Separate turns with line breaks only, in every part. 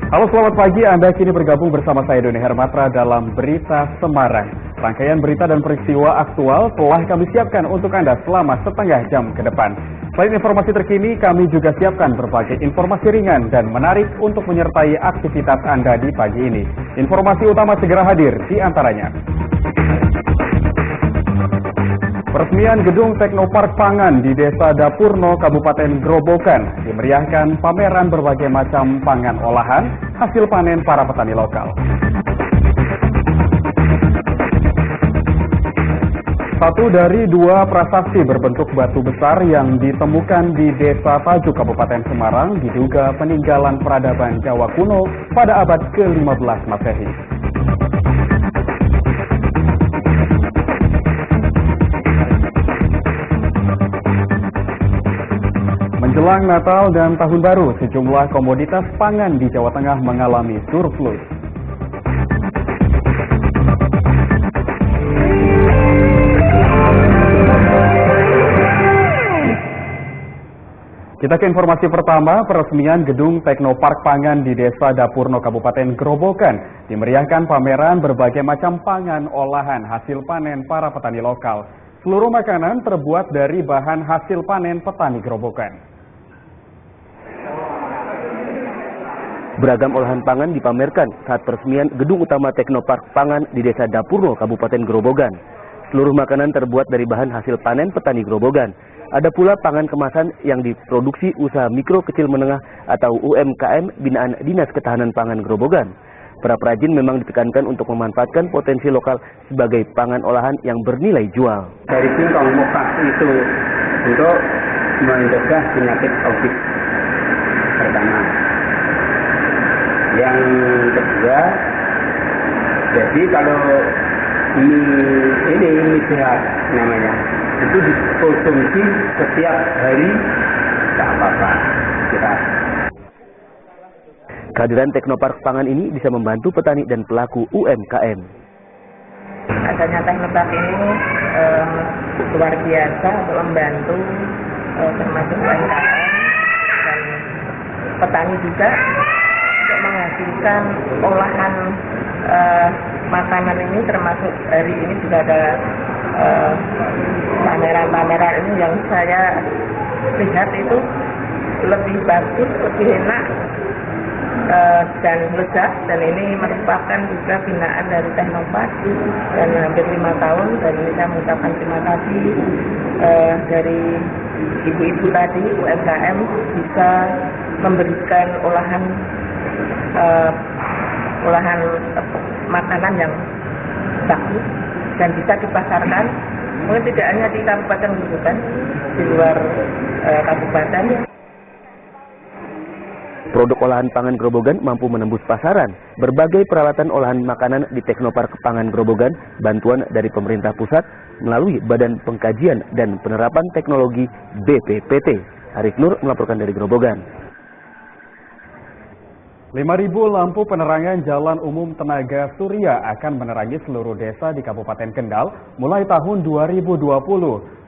Halo, selamat pagi. Anda kini bergabung bersama saya Doni Hermatra dalam Berita Semarang. Rangkaian berita dan peristiwa aktual telah kami siapkan untuk Anda selama setengah jam ke depan. Selain informasi terkini, kami juga siapkan berbagai informasi ringan dan menarik untuk menyertai aktivitas Anda di pagi ini. Informasi utama segera hadir di antaranya. Peresmian Gedung Teknopark Pangan di Desa Dapurno, Kabupaten Grobogan dimeriahkan pameran berbagai macam pangan olahan hasil panen para petani lokal. Satu dari dua prasasti berbentuk batu besar yang ditemukan di Desa Tajuk, Kabupaten Semarang diduga peninggalan peradaban Jawa kuno pada abad ke-15 Masehi. Menjelang Natal dan Tahun Baru, sejumlah komoditas pangan di Jawa Tengah mengalami surplus. Kita ke informasi pertama. Peresmian Gedung Teknopark Pangan di Desa Dapurno, Kabupaten Grobogan dimeriahkan pameran berbagai macam pangan olahan hasil panen para petani lokal. Seluruh makanan terbuat dari bahan hasil panen petani Grobogan.
Beragam olahan pangan dipamerkan saat peresmian Gedung Utama Teknopark Pangan di Desa Dapurno, Kabupaten Grobogan. Seluruh makanan terbuat dari bahan hasil panen petani Grobogan. Ada pula pangan kemasan yang diproduksi usaha mikro kecil menengah atau UMKM binaan Dinas Ketahanan Pangan Grobogan. Para perajin memang ditekankan untuk memanfaatkan potensi lokal sebagai pangan olahan yang bernilai jual.
Dari singkong mokas itu untuk mencegah penyakit COVID pertama. Yang kedua, jadi kalau mie sehat namanya, itu dikonsumsi setiap hari, tak apa-apa.
Kehadiran Teknopark Pangan ini bisa membantu petani dan pelaku UMKM.
Adanya Teknopark ini luar biasa untuk membantu termasuk UMKM dan petani juga untuk menghasilkan olahan makanan ini, termasuk hari ini juga ada pameran-pameran ini yang saya lihat itu lebih bagus, lebih enak dan lezat, dan ini merupakan juga binaan dari Teknopark dan hampir 5 tahun, dan ini saya mengucapkan terima kasih dari ibu-ibu tadi UMKM bisa memberikan olahan makanan yang bagus dan bisa dipasarkan mungkin tidak hanya di Kabupaten Grobogan, di luar kabupaten.
Produk olahan pangan Grobogan mampu menembus pasaran. Berbagai peralatan olahan makanan di Teknopark Pangan Grobogan, bantuan dari pemerintah pusat melalui Badan Pengkajian dan Penerapan Teknologi BPPT. Arif Nur melaporkan dari Grobogan.
5.000 lampu penerangan jalan umum tenaga surya akan menerangi seluruh desa di Kabupaten Kendal mulai tahun 2020.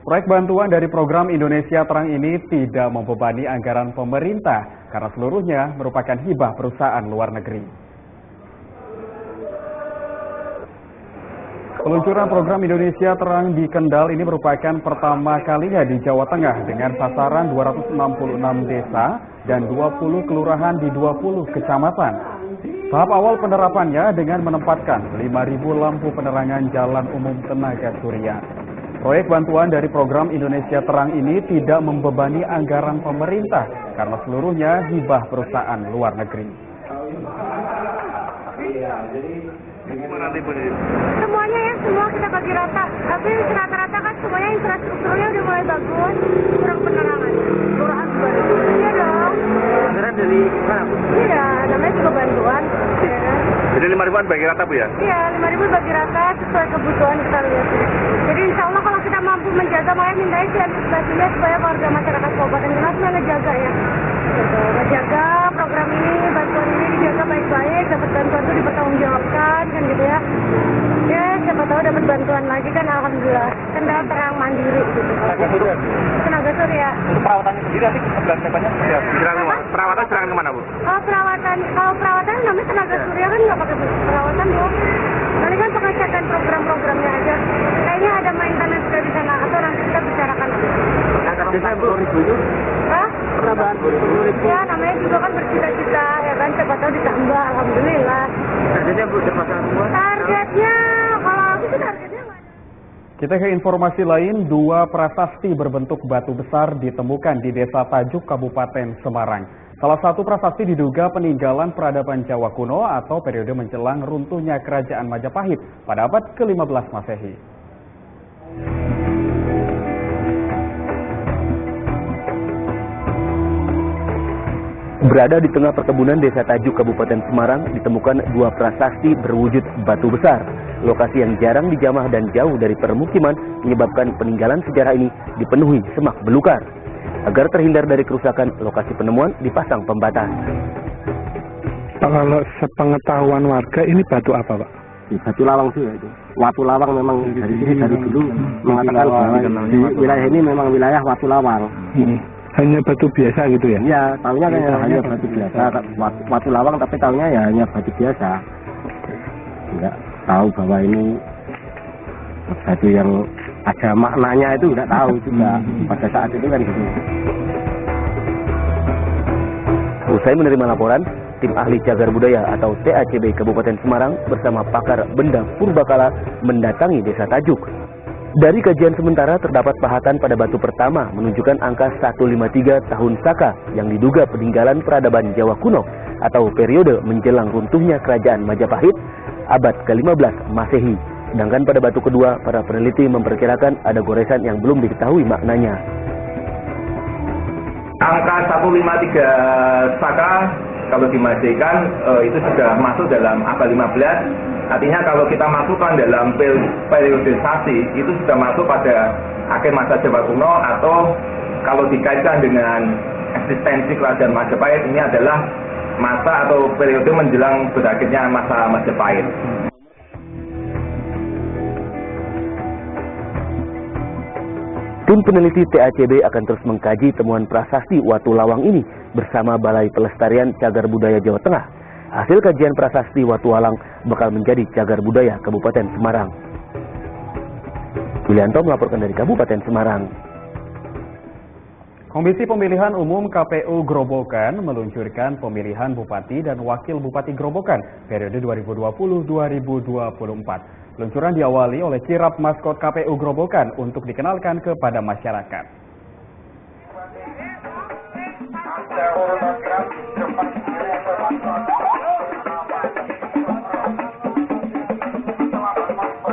Proyek bantuan dari program Indonesia Terang ini tidak membebani anggaran pemerintah karena seluruhnya merupakan hibah perusahaan luar negeri. Peluncuran program Indonesia Terang di Kendal ini merupakan pertama kalinya di Jawa Tengah dengan sasaran 266 desa dan 20 kelurahan di 20 kecamatan. Tahap awal penerapannya dengan menempatkan 5.000 lampu penerangan jalan umum tenaga surya. Proyek bantuan dari program Indonesia Terang ini tidak membebani anggaran pemerintah karena seluruhnya hibah perusahaan luar negeri.
Semuanya ya, semua kita bagi rata. Tapi rata-rata kan semuanya infrastrukturnya udah mulai bagus, kurang penerangan. Kelurahan baru. Iya dong.
Anggaran dari mana, Bu?
Iya, namanya juga bantuan. Ya.
Jadi 5.000-an bagi rata, Bu ya?
Iya, 5.000 bagi rata sesuai kebutuhan kita lihat. Jadi insya Allah kalau kita mampu menjaga, makanya minta sih antisipasinya supaya warga masyarakat Kabupaten Kendal semua ngejaga ya. Gitu. Ngejaga program ini, bantuan ini dijaga baik-baik, dapat bantuan itu dipertanggungjawabkan kan gitu ya. Ya, siapa tahu dapat bantuan lagi kan, alhamdulillah. Kendal terang mandiri gitu. Tenaga surya.
Untuk perawatannya sendiri nanti sebelah siapanya? Ya, perawatan serangan kemana, Bu?
Kalau perawatan ini tenaga surya kan nggak pakai perawatan doang. Paling kan pengecekan program-programnya aja. Kayaknya ada maintenance dari sana atau nanti kita bicarakan.
Desa 10.000 itu?
Hah?
Penambahan 10.000.
Ya namanya juga kan bercita-cita ya kan, siapa tahu ditambah, alhamdulillah.
Targetnya Bu, terpasang semua?
Targetnya, kalau aku sih targetnya nggak ada.
Kita ke informasi lain, 2 prasasti berbentuk batu besar ditemukan di Desa Tajuk, Kabupaten Semarang. Salah satu prasasti diduga peninggalan peradaban Jawa kuno atau periode menjelang runtuhnya Kerajaan Majapahit pada abad ke-15 Masehi.
Berada di tengah perkebunan Desa Tajuk, Kabupaten Semarang, ditemukan 2 prasasti berwujud batu besar. Lokasi yang jarang dijamah dan jauh dari permukiman menyebabkan peninggalan sejarah ini dipenuhi semak belukar. Agar terhindar dari kerusakan, lokasi penemuan dipasang pembatas.
Kalau sepengetahuan warga, ini batu apa, Pak?
Batu lawang sih itu. Watu lawang memang dari sini dari dulu mengatakan bahwa di wilayah ini memang wilayah watu lawang.
Hanya batu biasa gitu ya?
Iya, tahunya hanya batu biasa. Watu lawang tapi tahunya ya hanya batu biasa. Enggak tahu bahwa ini batu yang ada maknanya itu enggak tahu juga pada saat itu kan gitu.
Usai menerima laporan, tim ahli cagar budaya atau TACB Kabupaten Semarang bersama pakar benda purbakala mendatangi Desa Tajuk. Dari kajian sementara terdapat pahatan pada batu pertama menunjukkan angka 153 tahun Saka yang diduga peninggalan peradaban Jawa kuno atau periode menjelang runtuhnya Kerajaan Majapahit abad ke-15 Masehi. Sedangkan pada batu kedua, para peneliti memperkirakan ada goresan yang belum diketahui maknanya.
Angka 153 Saka kalau dimasehikan itu sudah masuk dalam abad 15. Artinya kalau kita masukkan dalam periodisasi itu sudah masuk pada akhir masa Jawa kuno, atau kalau dikaitkan dengan eksistensi Kerajaan Majapahit, ini adalah masa atau periode menjelang berakhirnya masa Majapahit.
Tim peneliti TACB akan terus mengkaji temuan prasasti Watu Lawang ini bersama Balai Pelestarian Cagar Budaya Jawa Tengah. Hasil kajian prasasti Watu Lawang bakal menjadi cagar budaya Kabupaten Semarang. Yulianto melaporkan dari Kabupaten Semarang.
Komisi Pemilihan Umum KPU Grobogan meluncurkan pemilihan Bupati dan Wakil Bupati Grobogan periode 2020-2024. Peluncuran diawali oleh kirap maskot KPU Grobogan untuk dikenalkan kepada masyarakat.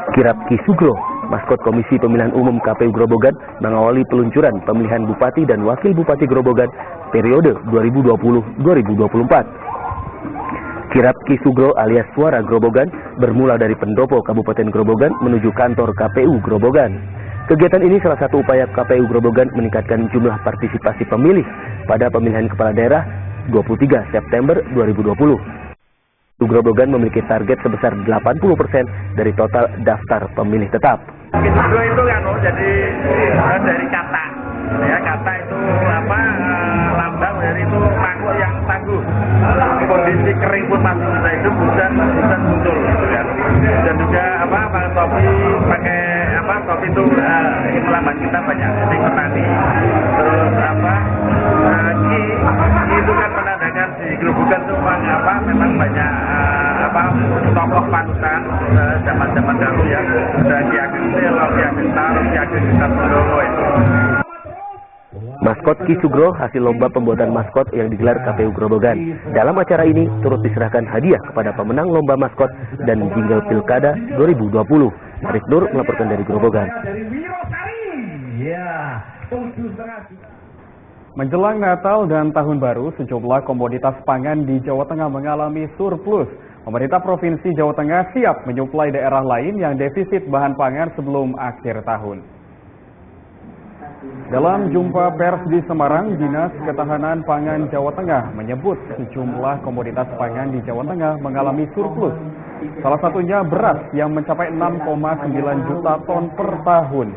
Kirap Ki Sugro, maskot Komisi Pemilihan Umum KPU Grobogan, mengawali peluncuran pemilihan Bupati dan Wakil Bupati Grobogan periode 2020-2024. Kirap Ki Sugro alias Suara Grobogan bermula dari pendopo Kabupaten Grobogan menuju kantor KPU Grobogan. Kegiatan ini salah satu upaya KPU Grobogan meningkatkan jumlah partisipasi pemilih pada pemilihan kepala daerah 23 September 2020. Grobogan memiliki target sebesar 80% dari total daftar pemilih tetap.
Ki Sugro itu kan jadi dari kata, ya kata itu lambang dari itu makhluk yang tangguh. Kondisi kering pun masih bisa hidup, hujan muncul gitu kan. Dan juga pakai topi itu melambang kita banyak ini petani. Terus Ki itu kan menandakan di Grobogan itu memang banyak tokoh panutan zaman-zaman dahulu ya. Ada Ki Ageng Selo, Ki Ageng Tarung, Ki Ageng Sundoro itu.
Maskot Ki Sugro hasil lomba pembuatan maskot yang digelar KPU Grobogan. Dalam acara ini turut diserahkan hadiah kepada pemenang lomba maskot dan jingle Pilkada 2020. Arif Nur melaporkan dari Grobogan.
Menjelang Natal dan Tahun Baru, sejumlah komoditas pangan di Jawa Tengah mengalami surplus. Pemerintah Provinsi Jawa Tengah siap menyuplai daerah lain yang defisit bahan pangan sebelum akhir tahun. Dalam jumpa pers di Semarang, Dinas Ketahanan Pangan Jawa Tengah menyebut sejumlah komoditas pangan di Jawa Tengah mengalami surplus. Salah satunya beras yang mencapai 6,9 juta ton per tahun.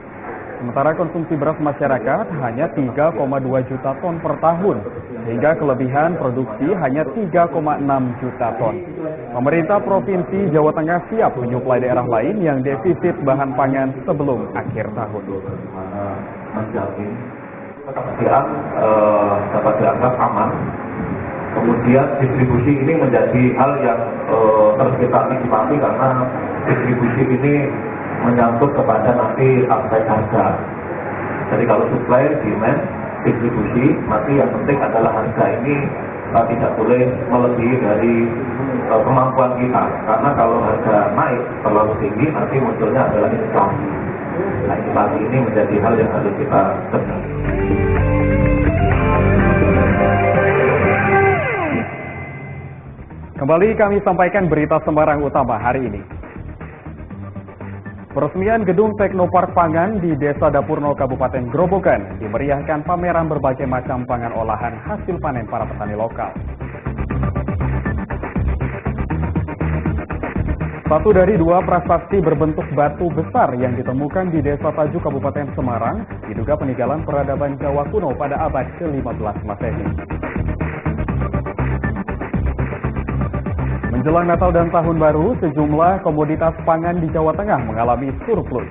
Sementara konsumsi beras masyarakat hanya 3,2 juta ton per tahun, sehingga kelebihan produksi hanya 3,6 juta ton. Pemerintah Provinsi Jawa Tengah siap menyuplai daerah lain yang defisit bahan pangan sebelum akhir tahun.
Ketersediaan dapat dianggap aman. Kemudian distribusi ini menjadi hal yang terus kita antisipasi karena distribusi ini menyangkut kepada nanti aspek harga. Jadi kalau supply, demand, distribusi, nanti yang penting adalah harga ini tidak boleh melebihi dari kemampuan kita. Karena kalau harga naik terlalu tinggi, nanti munculnya adalah inflasi. Nah, inflasi ini menjadi hal yang harus kita cegah.
Kembali kami sampaikan berita Semarang Utama hari ini. Peresmian Gedung Teknopark Pangan di Desa Dapurno Kabupaten Grobogan dimeriahkan pameran berbagai macam pangan olahan hasil panen para petani lokal. Satu dari dua prasasti berbentuk batu besar yang ditemukan di Desa Tajuk Kabupaten Semarang diduga peninggalan peradaban Jawa kuno pada abad ke-15 Masehi. Menjelang Natal dan Tahun Baru, sejumlah komoditas pangan di Jawa Tengah mengalami surplus.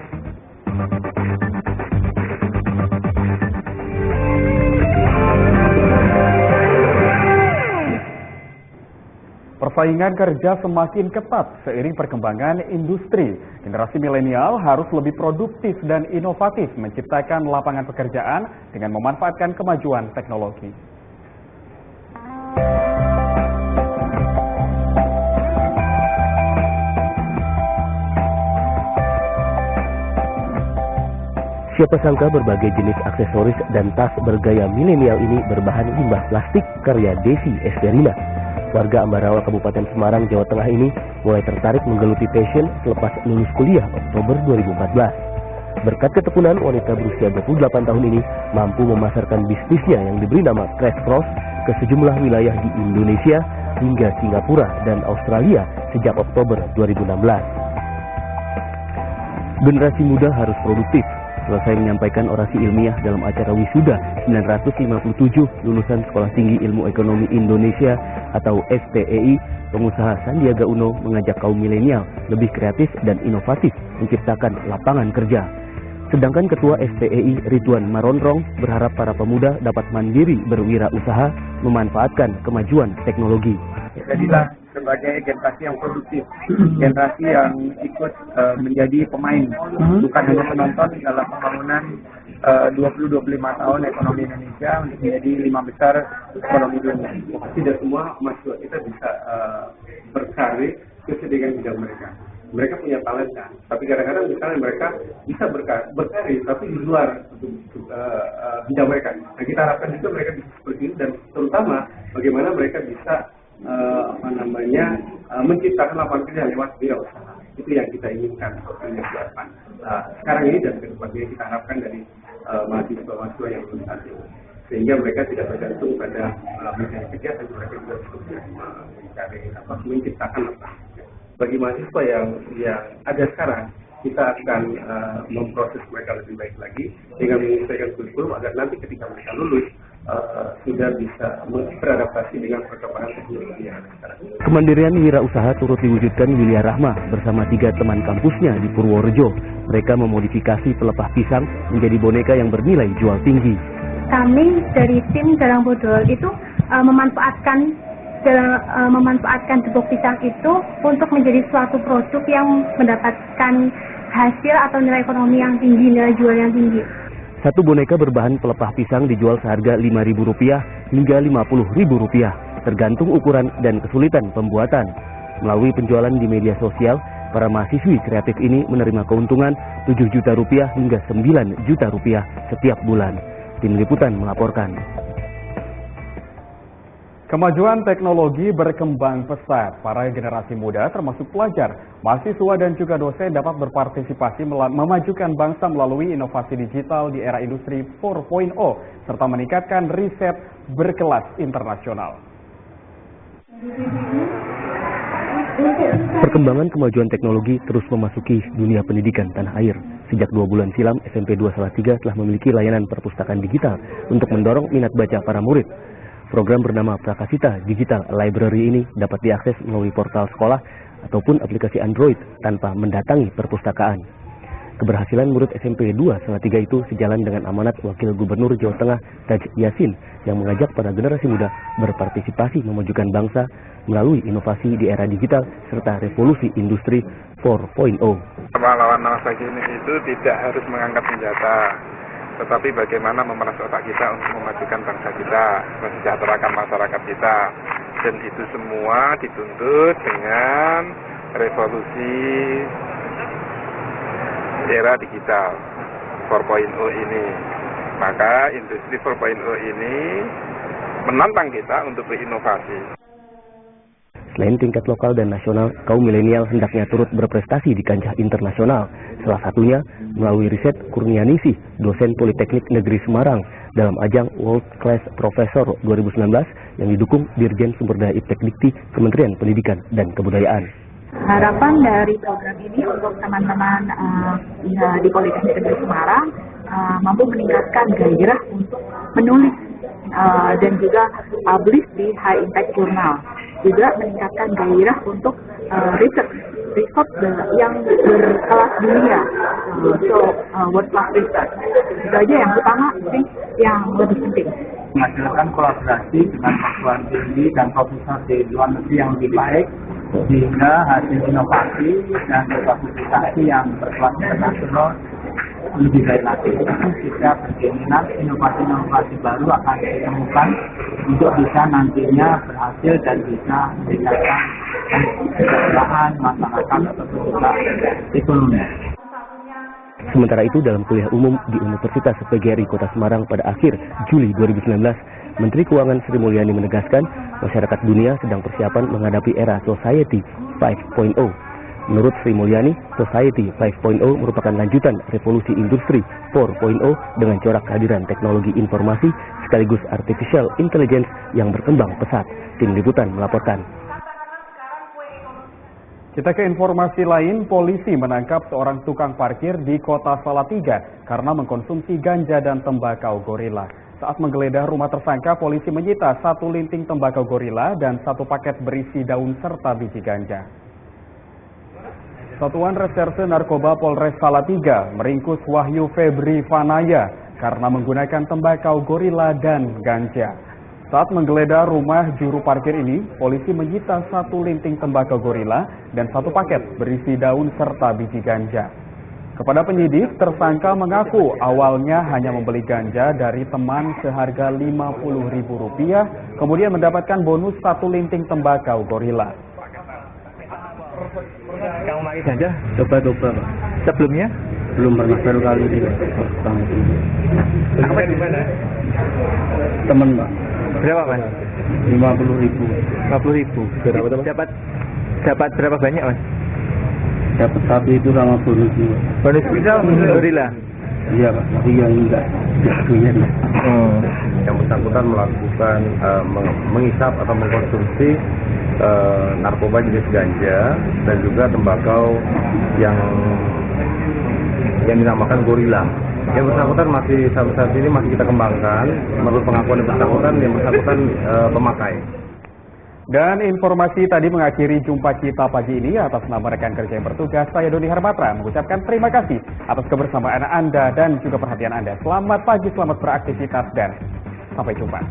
Persaingan kerja semakin ketat seiring perkembangan industri. Generasi milenial harus lebih produktif dan inovatif menciptakan lapangan pekerjaan dengan memanfaatkan kemajuan teknologi.
Siapa sangka berbagai jenis aksesoris dan tas bergaya milenial ini berbahan limbah plastik karya Desi Esperina. Warga Ambarawa Kabupaten Semarang, Jawa Tengah ini mulai tertarik menggeluti fashion selepas lulus kuliah Oktober 2014. Berkat ketekunan, wanita berusia 28 tahun ini mampu memasarkan bisnisnya yang diberi nama Crash Cross ke sejumlah wilayah di Indonesia hingga Singapura dan Australia sejak Oktober 2016. Generasi muda harus produktif. Selesai menyampaikan orasi ilmiah dalam acara wisuda 957 lulusan Sekolah Tinggi Ilmu Ekonomi Indonesia atau STEI, pengusaha Sandiaga Uno mengajak kaum milenial lebih kreatif dan inovatif menciptakan lapangan kerja. Sedangkan Ketua STEI Ridwan Maronrong berharap para pemuda dapat mandiri berwirausaha memanfaatkan kemajuan teknologi.
Jadilah sebagai generasi yang produktif, generasi yang ikut menjadi pemain, bukan hanya penonton dalam pembangunan 20-25 tahun ekonomi Indonesia untuk menjadi 5 besar ekonomi dunia.
Tidak semua mahasiswa kita bisa berkarir sesuai dengan bidang mereka. Mereka punya talenta, tapi kadang-kadang misalnya mereka bisa berkarir tapi di luar bidang mereka. Nah, kita harapkan juga mereka bisa seperti itu, dan terutama bagaimana mereka bisa menciptakan lapangan kerja lewat wirausaha. Itu yang kita inginkan untuk depan. Sekarang ini dan kedepannya kita harapkan dari mahasiswa-mahasiswa yang lulus saat ini, sehingga mereka tidak bergantung pada mencari kerja, tapi mereka juga cukup menciptakan lapangan kerja. Bagi mahasiswa yang ada sekarang, kita akan memproses mereka lebih baik lagi dengan menyesuaikan kurikulum agar nanti ketika mereka lulus sudah bisa beradaptasi dengan perkembangan teknologi yang ada sekarang.
Kemandirian wirausaha turut diwujudkan Wilia Rahma bersama 3 teman kampusnya di Purworejo. Mereka memodifikasi pelepah pisang menjadi boneka yang bernilai jual tinggi.
Kami dari tim Dalang Bodol itu memanfaatkan gebok pisang itu untuk menjadi suatu produk yang mendapatkan hasil atau nilai ekonomi yang tinggi, nilai jual yang tinggi.
Satu boneka berbahan pelepah pisang dijual seharga Rp5.000 hingga Rp50.000, tergantung ukuran dan kesulitan pembuatan. Melalui penjualan di media sosial, para mahasiswi kreatif ini menerima keuntungan Rp7 juta hingga Rp9 juta setiap bulan. Tim Liputan melaporkan.
Kemajuan teknologi berkembang pesat. Para generasi muda termasuk pelajar, mahasiswa dan juga dosen dapat berpartisipasi memajukan bangsa melalui inovasi digital di era industri 4.0 serta meningkatkan riset berkelas internasional.
Perkembangan kemajuan teknologi terus memasuki dunia pendidikan tanah air. Sejak 2 bulan silam, SMP 2 Salatiga telah memiliki layanan perpustakaan digital untuk mendorong minat baca para murid. Program bernama Prakasita Digital Library ini dapat diakses melalui portal sekolah ataupun aplikasi Android tanpa mendatangi perpustakaan. Keberhasilan murid SMP 2 Salatiga itu sejalan dengan amanat Wakil Gubernur Jawa Tengah Taj Yassin yang mengajak para generasi muda berpartisipasi memajukan bangsa melalui inovasi di era digital serta revolusi industri 4.0.
Pahlawan masa kini itu tidak harus mengangkat senjata, tetapi bagaimana memeras otak kita untuk memajukan bangsa kita, mensejahterakan masyarakat kita, dan itu semua dituntut dengan revolusi era digital 4.0 ini. Maka industri 4.0 ini menantang kita untuk berinovasi.
Selain tingkat lokal dan nasional, kaum milenial hendaknya turut berprestasi di kancah internasional. Salah satunya melalui riset Kurnianingsih, dosen Politeknik Negeri Semarang, dalam ajang World Class Professor 2019 yang didukung Dirjen Sumber Daya Iptek Dikti Kementerian Pendidikan dan Kebudayaan.
Harapan dari program ini untuk teman-teman di Politeknik Negeri Semarang mampu meningkatkan gairah untuk menulis dan juga publish di high impact journal, juga meningkatkan gairah untuk research yang berkelas dunia, world class research. Itu aja yang utama sih, yang lebih penting.
Menghasilkan kolaborasi dengan perguruan tinggi dan profesor di luar negeri yang lebih baik, sehingga hasil inovasi dan publikasi yang berkelas internasional lebih baik lagi. Kita berkeinginan inovasi-inovasi baru akan ditemukan untuk bisa nantinya berhasil dan bisa meningkatkan kesejahteraan masyarakat atau juga ekonomi.
Sementara itu, dalam kuliah umum di Universitas PGRI Kota Semarang pada akhir Juli 2019, Menteri Keuangan Sri Mulyani menegaskan masyarakat dunia sedang persiapan menghadapi era Society 5.0. Menurut Sri Mulyani, Society 5.0 merupakan lanjutan revolusi industri 4.0 dengan corak kehadiran teknologi informasi sekaligus artificial intelligence yang berkembang pesat. Tim Liputan melaporkan.
Kita ke informasi lain, polisi menangkap seorang tukang parkir di Kota Salatiga karena mengkonsumsi ganja dan tembakau gorila. Saat menggeledah rumah tersangka, polisi menyita 1 linting tembakau gorila dan 1 paket berisi daun serta biji ganja. Satuan Reserse Narkoba Polres Salatiga meringkus Wahyu Febri Fanaya karena menggunakan tembakau gorila dan ganja. Saat menggeledah rumah juru parkir ini, polisi menyita 1 linting tembakau gorila dan 1 paket berisi daun serta biji ganja. Kepada penyidik, tersangka mengaku awalnya hanya membeli ganja dari teman seharga Rp50.000, kemudian mendapatkan bonus 1 linting tembakau gorila.
Kamu pakai ganja? Coba-coba. Sebelumnya?
Belum pernah, baru kali ini.
Apa di mana?
Teman, Pak.
Berapa, Mas?
Rp50.000.
Dapat berapa banyak, Mas?
Dapat 1 itu sama bonusnya.
Bonus bisa gorila?
Iya, Pak. Tapi yang enggak punya.
Yang bersangkutan melakukan mengisap atau mengkonsumsi narkoba jenis ganja dan juga tembakau yang dinamakan gorila. Yang bersangkutan masih sampai saat ini masih kita kembangkan. Menurut pengakuan yang bersangkutan pemakai.
Dan informasi tadi mengakhiri jumpa kita pagi ini. Atas nama rekan kerja yang bertugas, saya Doni Harmatra mengucapkan terima kasih atas kebersamaan Anda dan juga perhatian Anda. Selamat pagi, selamat beraktivitas, dan sampai jumpa.